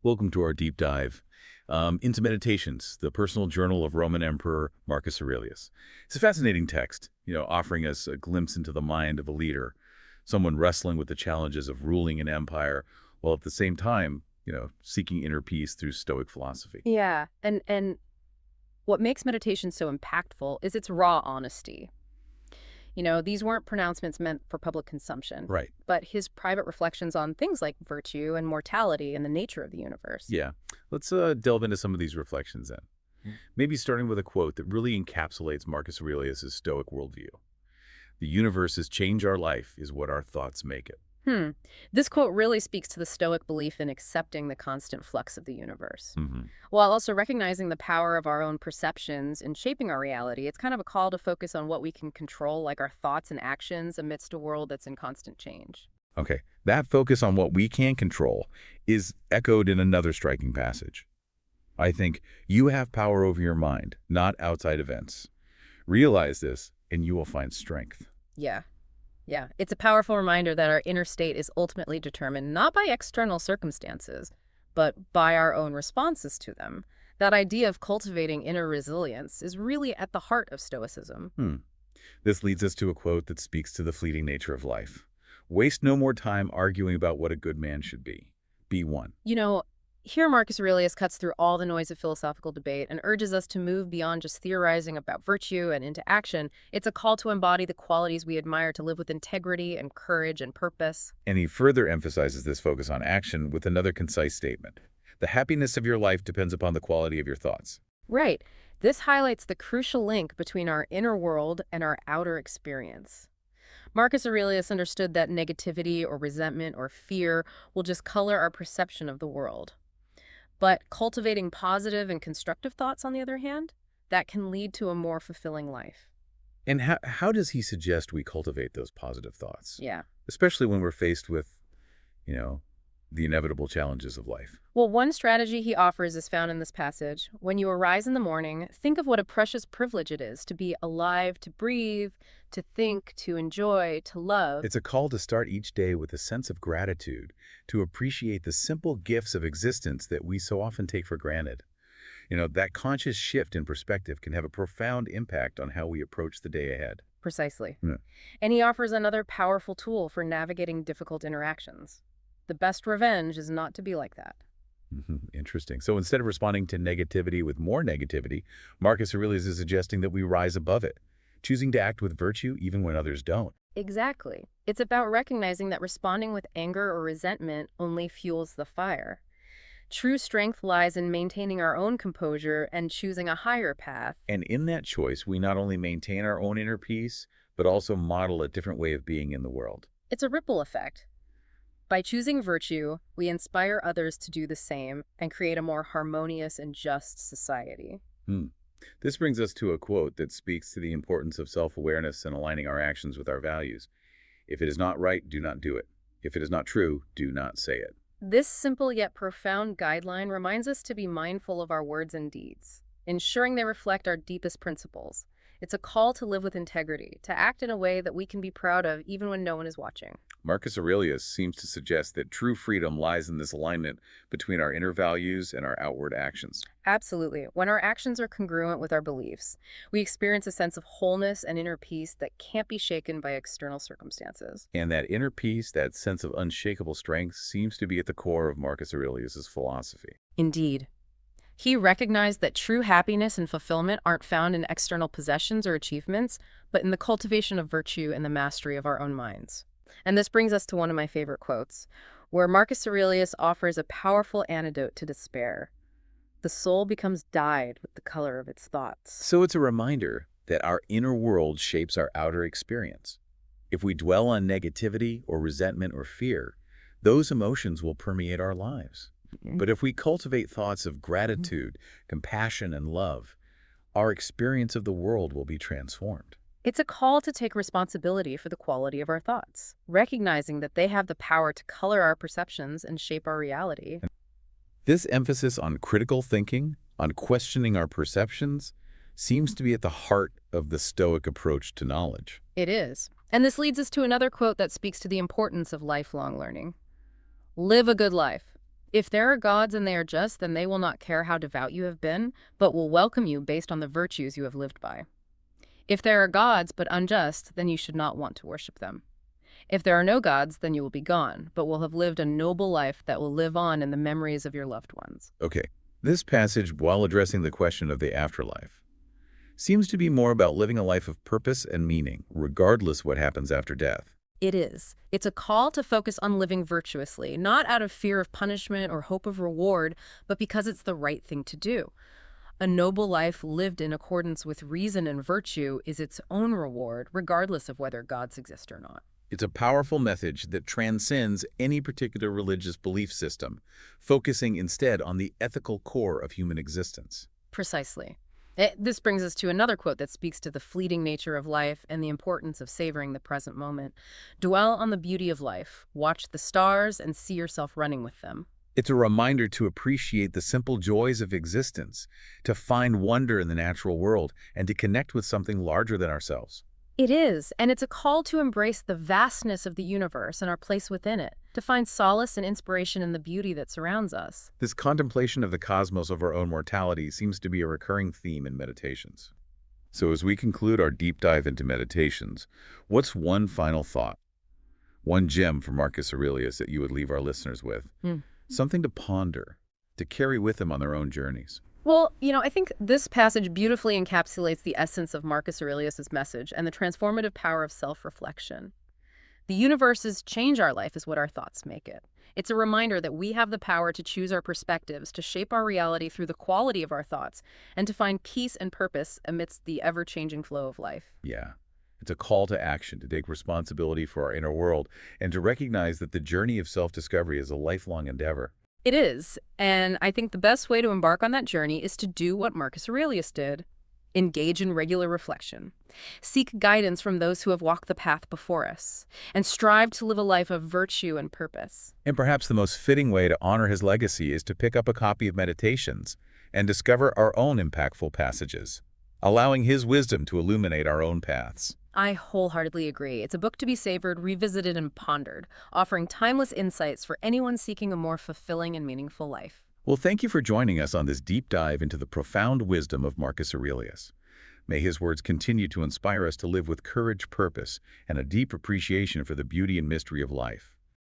Welcome to our deep dive into Meditations, the personal journal of Roman Emperor Marcus Aurelius. It's a fascinating text, offering us a glimpse into the mind of a leader, someone wrestling with the challenges of ruling an empire, while at the same time, seeking inner peace through Stoic philosophy. Yeah, and what makes meditation so impactful is its raw honesty. These weren't pronouncements meant for public consumption, Right. but his private reflections on things like virtue and mortality and the nature of the universe. Yeah. Let's delve into some of these reflections then. Maybe starting with a quote that really encapsulates Marcus Aurelius' Stoic worldview. The universe's change our life is what our thoughts make it. Hmm. This quote really speaks to the Stoic belief in accepting the constant flux of the universe. Hmm. While also recognizing the power of our own perceptions in shaping our reality, it's kind of a call to focus on what we can control, like our thoughts and actions amidst a world that's in constant change. Okay, that focus on what we can control is echoed in another striking passage. I think you have power over your mind, not outside events. Realize this, and you will find strength. Yeah. Yeah, it's a powerful reminder that our inner state is ultimately determined not by external circumstances, but by our own responses to them. That idea of cultivating inner resilience is really at the heart of Stoicism. Hmm. This leads us to a quote that speaks to the fleeting nature of life. Waste no more time arguing about what a good man should be. Be one. You know, Here Marcus Aurelius cuts through all the noise of philosophical debate and urges us to move beyond just theorizing about virtue and into action. It's a call to embody the qualities we admire, to live with integrity and courage and purpose. And he further emphasizes this focus on action with another concise statement. The happiness of your life depends upon the quality of your thoughts. Right. This highlights the crucial link between our inner world and our outer experience. Marcus Aurelius understood that negativity or resentment or fear will just color our perception of the world. But cultivating positive and constructive thoughts, on the other hand, that can lead to a more fulfilling life. And how does he suggest we cultivate those positive thoughts? Yeah. Especially when we're faced with, you know, the inevitable challenges of life. Well, one strategy he offers is found in this passage. When you arise in the morning, think of what a precious privilege it is to be alive, to breathe, to think, to enjoy, to love. It's a call to start each day with a sense of gratitude, to appreciate the simple gifts of existence that we so often take for granted. That conscious shift in perspective can have a profound impact on how we approach the day ahead. Precisely. Yeah. And he offers another powerful tool for navigating difficult interactions. The best revenge is not to be like that. Interesting. So instead of responding to negativity with more negativity, Marcus Aurelius is suggesting that we rise above it, choosing to act with virtue even when others don't. Exactly. It's about recognizing that responding with anger or resentment only fuels the fire. True strength lies in maintaining our own composure and choosing a higher path. And in that choice, we not only maintain our own inner peace, but also model a different way of being in the world. It's a ripple effect. By choosing virtue, we inspire others to do the same and create a more harmonious and just society. Hmm. This brings us to a quote that speaks to the importance of self-awareness and aligning our actions with our values. If it is not right, do not do it. If it is not true, do not say it. This simple yet profound guideline reminds us to be mindful of our words and deeds, ensuring they reflect our deepest principles. It's a call to live with integrity, to act in a way that we can be proud of even when no one is watching. Marcus Aurelius seems to suggest that true freedom lies in this alignment between our inner values and our outward actions. Absolutely. When our actions are congruent with our beliefs, we experience a sense of wholeness and inner peace that can't be shaken by external circumstances. And that inner peace, that sense of unshakable strength, seems to be at the core of Marcus Aurelius's philosophy. Indeed. He recognized that true happiness and fulfillment aren't found in external possessions or achievements, but in the cultivation of virtue and the mastery of our own minds. And this brings us to one of my favorite quotes, where Marcus Aurelius offers a powerful antidote to despair. The soul becomes dyed with the color of its thoughts. So it's a reminder that our inner world shapes our outer experience. If we dwell on negativity or resentment or fear, those emotions will permeate our lives. But if we cultivate thoughts of gratitude, compassion, and love, our experience of the world will be transformed. It's a call to take responsibility for the quality of our thoughts, recognizing that they have the power to color our perceptions and shape our reality. This emphasis on critical thinking, on questioning our perceptions, seems to be at the heart of the Stoic approach to knowledge. It is. And this leads us to another quote that speaks to the importance of lifelong learning. Live a good life. If there are gods and they are just, then they will not care how devout you have been, but will welcome you based on the virtues you have lived by. If there are gods but unjust, then you should not want to worship them. If there are no gods, then you will be gone, but will have lived a noble life that will live on in the memories of your loved ones. Okay, this passage, while addressing the question of the afterlife, seems to be more about living a life of purpose and meaning, regardless what happens after death. It is. It's a call to focus on living virtuously, not out of fear of punishment or hope of reward, but because it's the right thing to do. A noble life lived in accordance with reason and virtue is its own reward, regardless of whether gods exist or not. It's a powerful message that transcends any particular religious belief system, focusing instead on the ethical core of human existence. Precisely. This brings us to another quote that speaks to the fleeting nature of life and the importance of savoring the present moment. Dwell on the beauty of life, watch the stars, and see yourself running with them. It's a reminder to appreciate the simple joys of existence, to find wonder in the natural world, and to connect with something larger than ourselves. It is, and it's a call to embrace the vastness of the universe and our place within it, to find solace and inspiration in the beauty that surrounds us. This contemplation of the cosmos of our own mortality seems to be a recurring theme in meditations. So as we conclude our deep dive into meditations, what's one final thought? One gem from Marcus Aurelius that you would leave our listeners with? Something to ponder, to carry with them on their own journeys. Well, I think this passage beautifully encapsulates the essence of Marcus Aurelius's message and the transformative power of self-reflection. The universe's change our life is what our thoughts make it. It's a reminder that we have the power to choose our perspectives, to shape our reality through the quality of our thoughts, and to find peace and purpose amidst the ever-changing flow of life. Yeah, it's a call to action, to take responsibility for our inner world, and to recognize that the journey of self-discovery is a lifelong endeavor. It is, and I think the best way to embark on that journey is to do what Marcus Aurelius did. Engage in regular reflection. Seek guidance from those who have walked the path before us, and strive to live a life of virtue and purpose. And perhaps the most fitting way to honor his legacy is to pick up a copy of Meditations and discover our own impactful passages, allowing his wisdom to illuminate our own paths. I wholeheartedly agree. It's a book to be savored, revisited, and pondered, offering timeless insights for anyone seeking a more fulfilling and meaningful life. Well, thank you for joining us on this deep dive into the profound wisdom of Marcus Aurelius. May his words continue to inspire us to live with courage, purpose, and a deep appreciation for the beauty and mystery of life.